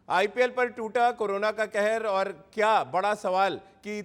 IPL पर टूटा corona का कहर और क्या बड़ा सवाल कि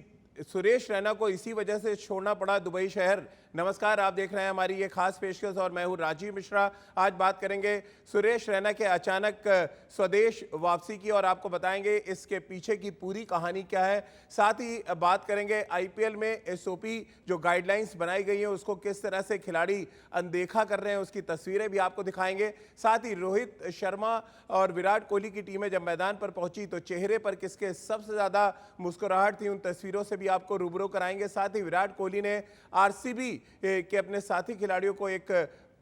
सुरेश रैना को इसी वजह से छोड़ना पड़ा दुबई शहर। नमस्कार, आप देख रहे हैं हमारी ये खास पेशकश और मैं हूं राजीव मिश्रा। आज बात करेंगे सुरेश रैना के अचानक स्वदेश वापसी की और आपको बताएंगे इसके पीछे की पूरी कहानी क्या है। साथ ही बात करेंगे आईपीएल में एसओपी जो गाइडलाइंस बनाई गई हैं उसको किस तरह से खिलाड़ी अनदेखा कर रहे हैं, उसकी तस्वीरें भी आपको दिखाएंगे। साथ ही रोहित शर्मा और विराट कोहली की टीमें जब मैदान पर पहुंची तो चेहरे पर किसके सबसे ज्यादा मुस्कुराहट थी, उन तस्वीरों से भी आपको रूबरू कराएंगे। साथ ही विराट कोहली ने आरसीबी के अपने साथी खिलाड़ियों को एक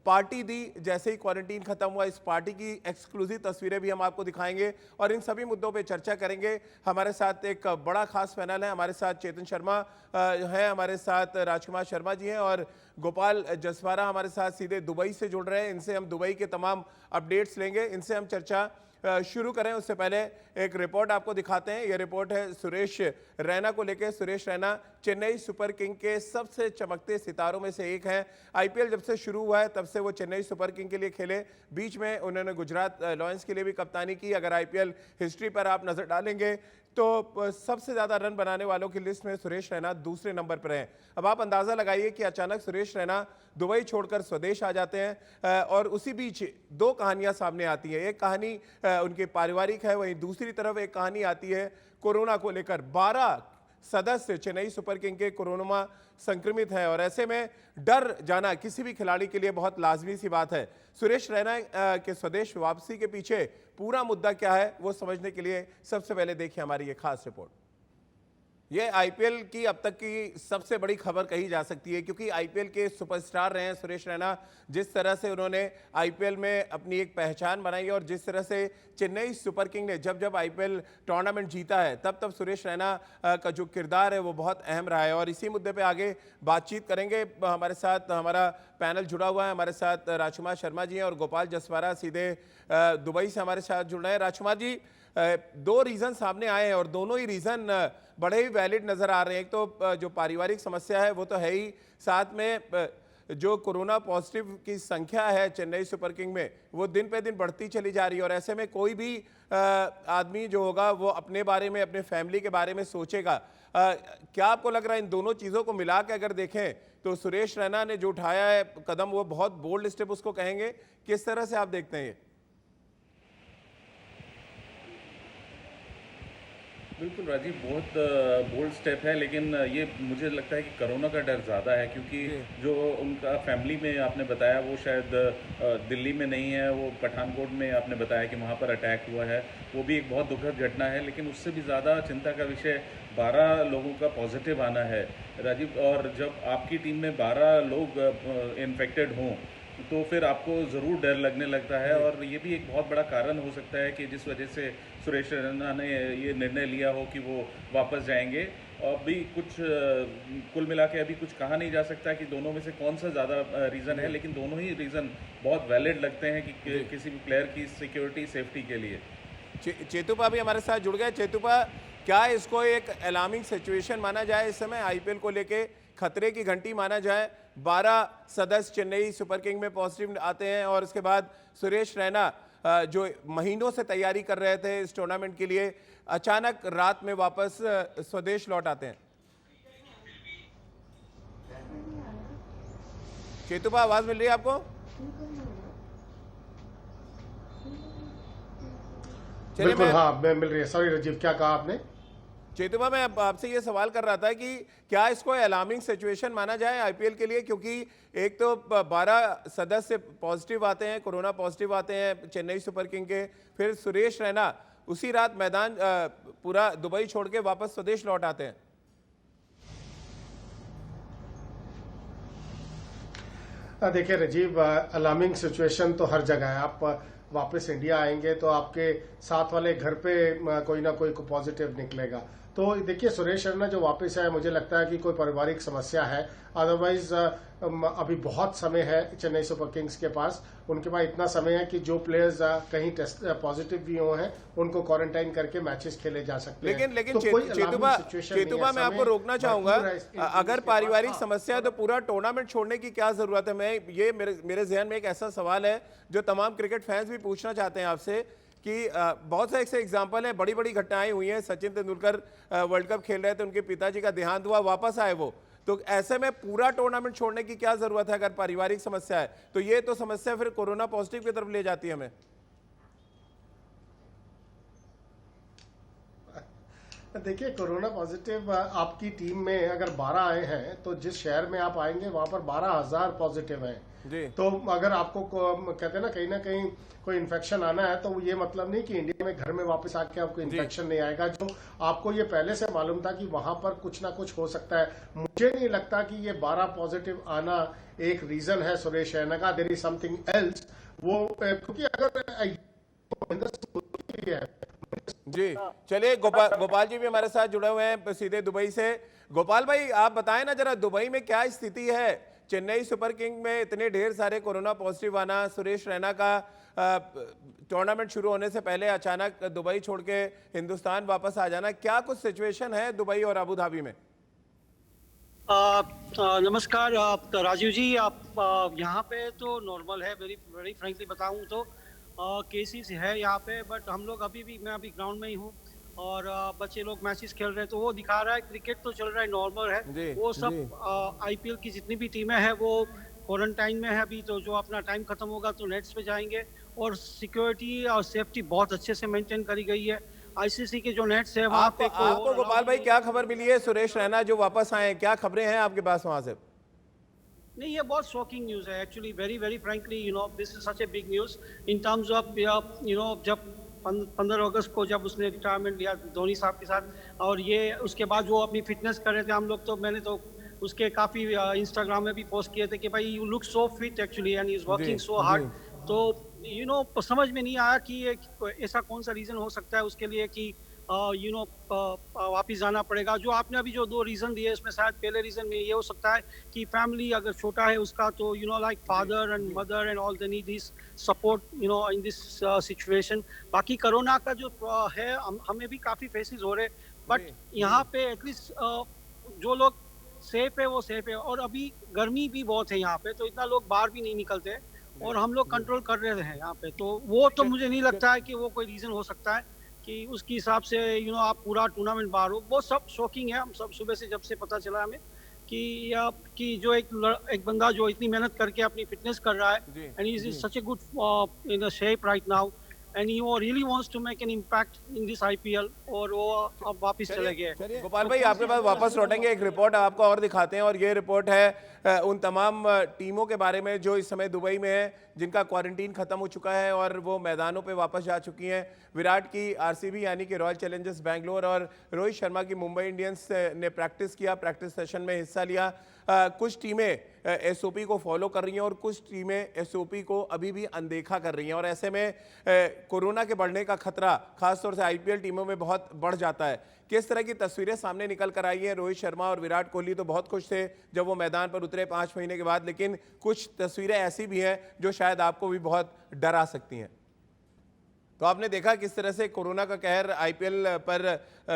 पार्टी दी जैसे ही क्वारंटीन खत्म हुआ। इस पार्टी की एक्सक्लूसिव तस्वीरें भी हम आपको दिखाएंगे और इन सभी मुद्दों पे चर्चा करेंगे। हमारे साथ एक बड़ा खास पैनल है, हमारे साथ चेतन शर्मा है, हमारे साथ राजकुमार शर्मा जी हैं और गोपाल जसवारा हमारे साथ सीधे दुबई से जुड़ रहे हैं। इनसे हम दुबई के तमाम अपडेट्स लेंगे, इनसे हम चर्चा शुरू करें उससे पहले एक रिपोर्ट आपको दिखाते हैं। यह रिपोर्ट है सुरेश रैना को लेकर। सुरेश रैना चेन्नई सुपर किंग के सबसे चमकते सितारों में से एक हैं। आईपीएल जब से शुरू हुआ है तब से वो चेन्नई सुपर किंग के लिए खेले, बीच में उन्होंने गुजरात लायंस के लिए भी कप्तानी की। अगर आईपीएल हिस्ट्री पर आप नजर डालेंगे तो सबसे ज्यादा रन बनाने वालों की लिस्ट में सुरेश रैना दूसरे नंबर पर हैं। अब आप अंदाजा लगाइए कि अचानक सुरेश रैना दुबई छोड़कर स्वदेश आ जाते हैं और उसी बीच दो कहानियां सामने आती हैं। एक कहानी उनकी पारिवारिक है, वहीं दूसरी तरफ एक कहानी आती है कोरोना को लेकर। 12 सदस्य चेन्नई सुपर किंग के कोरोना संक्रमित है और ऐसे में डर जाना किसी भी खिलाड़ी के लिए बहुत लाजमी सी बात है। सुरेश रैना के स्वदेश वापसी के पीछे पूरा मुद्दा क्या है वो समझने के लिए सबसे पहले देखिए हमारी ये खास रिपोर्ट। ये आईपीएल की अब तक की सबसे बड़ी खबर कही जा सकती है क्योंकि आईपीएल के सुपरस्टार रहे हैं सुरेश रैना। जिस तरह से उन्होंने आईपीएल में अपनी एक पहचान बनाई और जिस तरह से चेन्नई सुपर किंग ने जब जब आईपीएल टूर्नामेंट जीता है तब तब सुरेश रैना का जो किरदार है वो बहुत अहम रहा है और इसी मुद्दे पे आगे बातचीत करेंगे। हमारे साथ हमारा पैनल जुड़ा हुआ है, हमारे साथ राजकुमार शर्मा जी हैं और गोपाल जसवारा सीधे दुबई से हमारे साथ जुड़ रहे हैं। राजकुमार जी, दो रीजन सामने आए हैं और दोनों ही रीजन बड़े ही वैलिड नजर आ रहे हैं। एक तो जो पारिवारिक समस्या है वो तो है ही, साथ में जो कोरोना पॉजिटिव की संख्या है चेन्नई सुपर किंग में वो दिन पे दिन बढ़ती चली जा रही है और ऐसे में कोई भी आदमी जो होगा वो अपने बारे में, अपने फैमिली के बारे में सोचेगा। क्या आपको लग रहा है इन दोनों चीज़ों को मिला के अगर देखें तो सुरेश रैना ने जो उठाया है कदम वो बहुत बोल्ड स्टेप उसको कहेंगे, किस तरह से आप देखते हैं ये? बिल्कुल राजीव, बहुत बोल्ड स्टेप है, लेकिन ये मुझे लगता है कि कोरोना का डर ज़्यादा है क्योंकि जो उनका फैमिली में आपने बताया वो शायद दिल्ली में नहीं है, वो पठानकोट में आपने बताया कि वहाँ पर अटैक हुआ है। वो भी एक बहुत दुखद घटना है, लेकिन उससे भी ज़्यादा चिंता का विषय 12 लोगों का पॉजिटिव आना है राजीव। और जब आपकी टीम में 12 लोग इन्फेक्टेड हों तो फिर आपको ज़रूर डर लगने लगता है और ये भी एक बहुत बड़ा कारण हो सकता है कि जिस वजह से सुरेश रैना ने ये निर्णय लिया हो कि वो वापस जाएंगे। अभी कुछ कुल मिला के अभी कुछ कहा नहीं जा सकता कि दोनों में से कौन सा ज़्यादा रीज़न है, लेकिन दोनों ही रीज़न बहुत वैलिड लगते हैं कि किसी भी प्लेयर की सिक्योरिटी, सेफ्टी के लिए। चेतुपा भी हमारे साथ जुड़ गए। चेतुपा, क्या इसको एक अलार्मिंग सिचुएशन माना जाए इस समय, आईपीएल को लेके खतरे की घंटी माना जाए? 12 सदस्य चेन्नई सुपर किंग में पॉजिटिव आते हैं और उसके बाद सुरेश रैना जो महीनों से तैयारी कर रहे थे इस टूर्नामेंट के लिए अचानक रात में वापस स्वदेश लौट आते हैं। चेतुपा, आवाज मिल रही है आपको? बिल्कुल, हाँ मिल रही है। सॉरी राजीव, क्या कहा आपने? चेतुपा, मैं आपसे ये सवाल कर रहा था कि क्या इसको अलार्मिंग सिचुएशन माना जाए आईपीएल के लिए, क्योंकि एक तो 12 सदस्य पॉजिटिव आते हैं, कोरोना पॉजिटिव आते हैं चेन्नई सुपर किंग के, फिर सुरेश रैना उसी रात मैदान पूरा दुबई छोड़ के वापस स्वदेश लौट आते हैं। देखिए राजीव, अलार्मिंग सिचुएशन तो हर जगह है। आप वापस इंडिया आएंगे तो आपके साथ वाले घर पे कोई ना कोई पॉजिटिव निकलेगा। तो देखिए, सुरेश रैना जो वापस आए, मुझे लगता है कि कोई पारिवारिक समस्या है। अदरवाइज अभी बहुत समय है चेन्नई सुपर किंग्स के पास। उनके पास इतना समय है कि जो प्लेयर्स कहीं टेस्ट पॉजिटिव भी हुए हैं उनको क्वारंटाइन करके मैचेस खेले जा सकते हैं। लेकिन चेतुबा, मैं आपको रोकना चाहूंगा। अगर पारिवारिक समस्या है तो पूरा टूर्नामेंट छोड़ने की क्या जरूरत है? मेरे जहन में एक ऐसा सवाल है जो तमाम क्रिकेट फैंस भी पूछना चाहते हैं आपसे कि बहुत से ऐसे एग्जाम्पल हैं, बड़ी बड़ी घटनाएं हुई हैं। सचिन तेंदुलकर वर्ल्ड कप खेल रहे थे, उनके पिताजी का देहांत हुआ, वापस आए वो। तो ऐसे में पूरा टूर्नामेंट छोड़ने की क्या जरूरत है? अगर पारिवारिक समस्या है तो ये तो समस्या फिर कोरोना पॉजिटिव की तरफ ले जाती है हमें। देखिए, कोरोना पॉजिटिव आपकी टीम में अगर 12 आए हैं तो जिस शहर में आप आएंगे वहां पर 12,000 पॉजिटिव हैं जी। तो अगर आपको कहते हैं ना कहीं कोई इन्फेक्शन आना है तो ये मतलब नहीं कि इंडिया में घर में वापस आके आपको इन्फेक्शन नहीं आएगा। जो आपको ये पहले से मालूम था कि वहां पर कुछ ना कुछ हो सकता है। मुझे नहीं लगता कि ये 12 पॉजिटिव आना एक रीजन है सुरेश रैना का। There is something else. वो क्योंकि अगर जी, चलिए गोपाल जी भी हमारे साथ जुड़े हुए हैं सीधे दुबई से। गोपाल भाई, आप बताएं ना जरा, दुबई में क्या स्थिति है? चेन्नई सुपर किंग में इतने ढेर सारे कोरोना पॉजिटिव आना, सुरेश रैना का टूर्नामेंट शुरू होने से पहले अचानक दुबई छोड़ के हिंदुस्तान वापस आ जाना, क्या कुछ सिचुएशन है दुबई और अबू धाबी में? नमस्कार राजीव जी। आप यहाँ पे तो नॉर्मल है, वेरी वेरी फ्रेंकली बताऊँ तो केसेस है यहाँ पे। बट हम लोग मैं अभी ग्राउंड में ही हूँ और बच्चे लोग मैचेस खेल रहे हैं तो वो दिखा रहा है क्रिकेट तो चल रहा है, नॉर्मल है। वो सब आईपीएल की जितनी भी टीमें हैं वो क्वारंटाइन में है अभी। तो जो अपना टाइम खत्म होगा तो नेट्स पे जाएंगे और सिक्योरिटी और सेफ्टी बहुत अच्छे से मेंटेन करी गई है। आईसीसी के जो नेट्स है वहाँ पे आपको गोपाल भाई क्या खबर मिली है? सुरेश रैना जो वापस आए हैं, क्या खबरें हैं आपके पास वहां से? नहीं, ये बहुत शॉकिंग न्यूज़ है actually. Very very frankly this is such a big news in terms of जब 15 अगस्त को जब उसने रिटायरमेंट लिया धोनी साहब के साथ, और ये उसके बाद वो अपनी फिटनेस कर रहे थे। हम लोग तो मैंने तो उसके काफ़ी इंस्टाग्राम में भी पोस्ट किए थे कि भाई you look so fit actually and is working so hard. तो समझ में नहीं आया कि ये ऐसा कौन सा रीज़न हो सकता है उसके लिए कि वापिस जाना पड़ेगा। जो आपने अभी जो 2 रीज़न दिए इसमें शायद पहले रीज़न में ये हो सकता है कि फैमिली अगर छोटा है उसका तो like father and mother and all they need this support in this situation. बाकी कोरोना का जो है हमें भी काफ़ी फेसेस हो रहे, बट यहाँ पे एटलीस्ट जो लोग सेफ है वो सेफ है। और अभी गर्मी भी बहुत है यहाँ पे तो इतना लोग बाहर भी नहीं निकलते और हम लोग कंट्रोल कर रहे हैं यहाँ पे। तो वो तो मुझे नहीं लगता है कि वो कोई रीज़न हो सकता है कि उसके हिसाब से आप पूरा टूर्नामेंट बाहर हो। वो सब शॉकिंग है। हम सब सुबह से जब से पता चला हमें कि जो एक बंदा जो इतनी मेहनत करके अपनी फिटनेस कर रहा है and he is such a good in the shape right now and he really wants to make an impact in this IPL, और वो अब वापस चले गए। गोपाल भाई, आपके पास वापस लौटेंगे, एक रिपोर्ट आपको और दिखाते हैं, और ये रिपोर्ट है उन तमाम टीमों के बारे में जो इस समय दुबई में है, जिनका क्वारंटीन खत्म हो चुका है और वो मैदानों पे वापस जा चुकी हैं। विराट की आरसीबी यानी कि रॉयल चैलेंजर्स बैंगलोर और रोहित शर्मा की मुंबई इंडियंस ने प्रैक्टिस किया, प्रैक्टिस सेशन में हिस्सा लिया। कुछ टीमें एसओपी को फॉलो कर रही हैं और कुछ टीमें एसओपी को अभी भी अनदेखा कर रही हैं, और ऐसे में कोरोना के बढ़ने का खतरा खासतौर से आईपीएल टीमों में बहुत बढ़ जाता है। किस तरह की तस्वीरें सामने निकल कर आई हैं? रोहित शर्मा और विराट कोहली तो बहुत खुश थे जब वो मैदान पर उतरे 5 महीने के बाद, लेकिन कुछ तस्वीरें ऐसी भी हैं जो शायद आपको भी बहुत डरा सकती हैं। तो आपने देखा किस तरह से कोरोना का कहर आईपीएल पर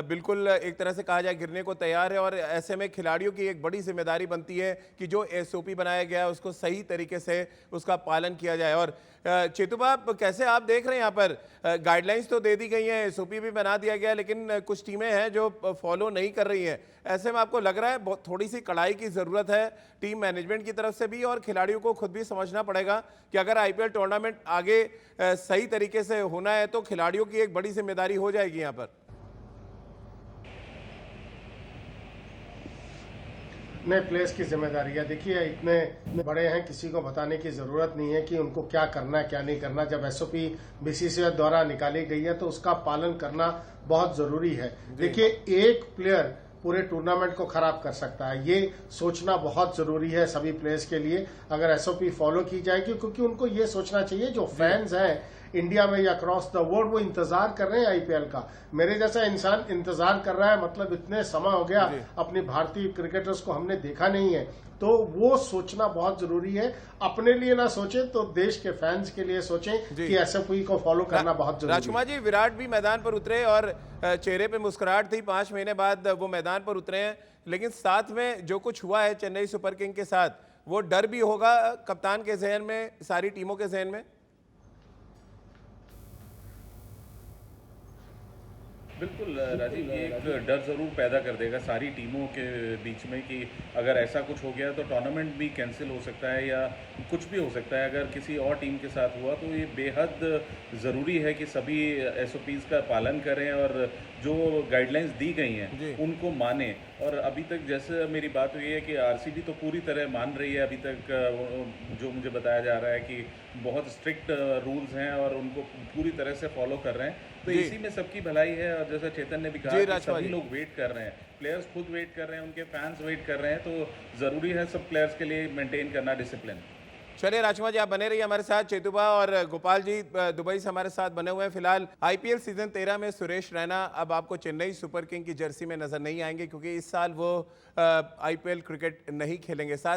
बिल्कुल एक तरह से कहा जाए गिरने को तैयार है, और ऐसे में खिलाड़ियों की एक बड़ी जिम्मेदारी बनती है कि जो एसओपी बनाया गया है उसको सही तरीके से उसका पालन किया जाए। और चेतुबा, कैसे आप देख रहे हैं यहाँ पर? गाइडलाइंस तो दे दी गई हैं, एसओपी भी बना दिया गया, लेकिन कुछ टीमें हैं जो फॉलो नहीं कर रही हैं। ऐसे में आपको लग रहा है थोड़ी सी कड़ाई की ज़रूरत है टीम मैनेजमेंट की तरफ से भी, और खिलाड़ियों को खुद भी समझना पड़ेगा कि अगर आईपीएल टूर्नामेंट आगे सही तरीके से होना है तो खिलाड़ियों की एक बड़ी जिम्मेदारी हो जाएगी यहाँ पर। नए प्लेयर्स की जिम्मेदारी है। देखिए, इतने बड़े हैं, किसी को बताने की जरूरत नहीं है कि उनको क्या करना है क्या नहीं करना। जब एसओपी बीसीसीआई द्वारा निकाली गई है तो उसका पालन करना बहुत जरूरी है। देखिए, एक प्लेयर पूरे टूर्नामेंट को खराब कर सकता है, ये सोचना बहुत जरूरी है सभी प्लेयर्स के लिए अगर एसओपी फॉलो की जाएगी। क्योंकि उनको ये सोचना चाहिए, जो फैंस हैं इंडिया में या अक्रॉस द वर्ल्ड, वो इंतजार कर रहे हैं आईपीएल का। मेरे जैसा इंसान इंतजार कर रहा है, मतलब इतने समय हो गया अपनी भारतीय क्रिकेटर्स को हमने देखा नहीं है। तो वो सोचना बहुत जरूरी है। अपने लिए ना सोचे तो देश के फैंस के लिए सोचें कि एसओपी को फॉलो करना बहुत जरूरी है। राजकुमार जी, विराट भी मैदान पर उतरे और चेहरे पे मुस्कुराहट थी, 5 महीने बाद वो मैदान पर उतरे हैं, लेकिन साथ में जो कुछ हुआ है चेन्नई सुपर किंग के साथ, वो डर भी होगा कप्तान के जहन में, सारी टीमों के जहन में। बिल्कुल राजीव, ये एक डर ज़रूर पैदा कर देगा सारी टीमों के बीच में कि अगर ऐसा कुछ हो गया तो टूर्नामेंट भी कैंसिल हो सकता है या कुछ भी हो सकता है। अगर किसी और टीम के साथ हुआ तो ये बेहद ज़रूरी है कि सभी एसओपीज़ का पालन करें और जो गाइडलाइंस दी गई जी। हैं उनको माने। और अभी तक जैसे मेरी बात हुई है कि आरसीबी तो पूरी तरह मान रही है। अभी तक जो मुझे बताया जा रहा है कि बहुत स्ट्रिक्ट रूल्स हैं और उनको पूरी तरह से फॉलो कर रहे हैं, तो जी। इसी में सबकी भलाई है। और जैसा चेतन ने भी कहा जी, कि राजकुमार सभी जी। लोग वेट कर रहे हैं, प्लेयर्स खुद वेट कर रहे हैं, उनके फैंस वेट कर रहे हैं, तो ज़रूरी है सब प्लेयर्स के लिए मेंटेन करना डिसिप्लिन। चलिए राजकुमार जी, आप बने रहिए हमारे साथ। चेतुबा और गोपाल जी दुबई से हमारे साथ बने हुए हैं। फिलहाल आईपीएल सीजन 13 में सुरेश रैना अब आपको चेन्नई सुपर किंग की जर्सी में नजर नहीं आएंगे, क्योंकि इस साल वो आईपीएल क्रिकेट नहीं खेलेंगे। साथ